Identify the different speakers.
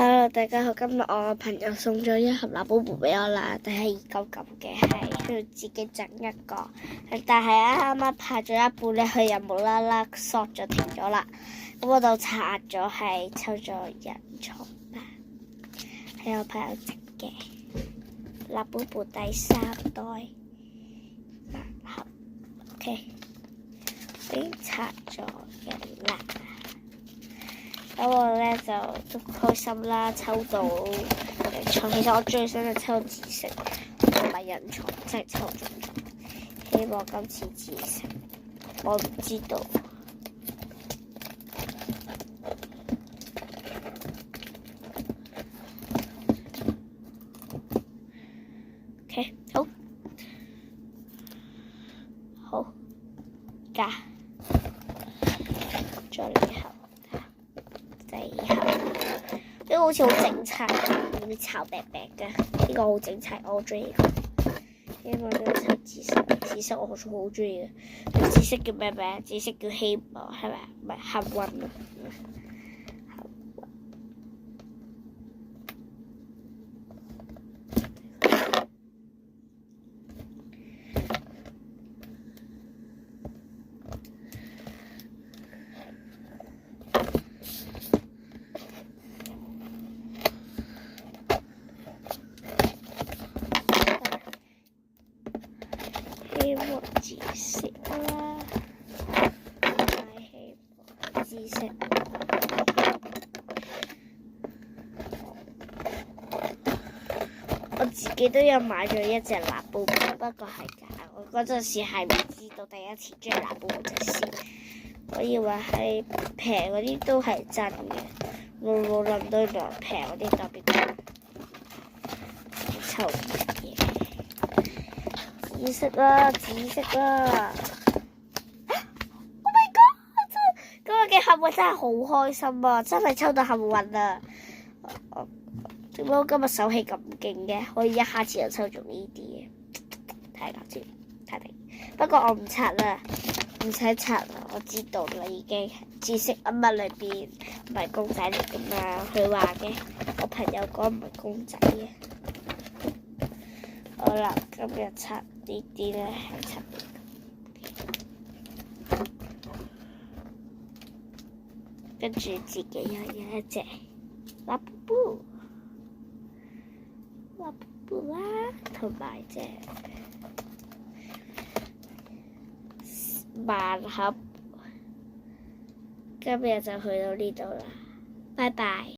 Speaker 1: Hello，大家好，今日我朋友送咗一盒辣寶寶俾我啦，但係熱狗咁嘅，係佢自己整一個，但係啱啱拍咗一半咧，佢又無啦啦索咗停咗啦，咁我就拆咗，係抽咗人寵吧，係我朋友整嘅辣寶寶第3代盲盒 ，OK， 已經拆咗人啦。咁我咧就都開心啦，抽到人寵。其實我最想就抽紫色同埋人寵，真係抽中咗。希望今次紫色，我唔知道。OK， 好，加，再嚟一盒。第二盒，呢個好似好整齊，有啲巢白白嘅，呢個好整齊，我中意呢個。希望呢個抽紫色，紫色我好中意嘅。紫色叫咩名？紫色叫希望，係咪？唔係幸運啊！希望紫色啦，希望紫色。我自己都有買咗一隻辣寶寶，不過係假。我嗰陣時係唔知道，第一次追辣寶寶隻絲，我以為係平嗰啲都係真嘅，冇諗到原來平嗰啲特別貴。臭嘢！紫色啦，紫色啦 ！Oh my god！ 今日嘅幸運真係好開心啊！真係抽到幸運啊！點解我今日手氣咁勁嘅？可以一下子就抽中呢啲嘢，太搞笑，太勁！不過我唔拆啦，唔使拆啦，我知道啦已經。紫色物裏邊唔係公仔嚟噶嘛？佢話嘅，我朋友講唔係公仔嘅。好啦，今日拆呢啲咧係拆，跟住自己又有一隻辣寶寶，辣寶寶啦，同埋隻盲盒。今日就去到呢度啦，拜拜。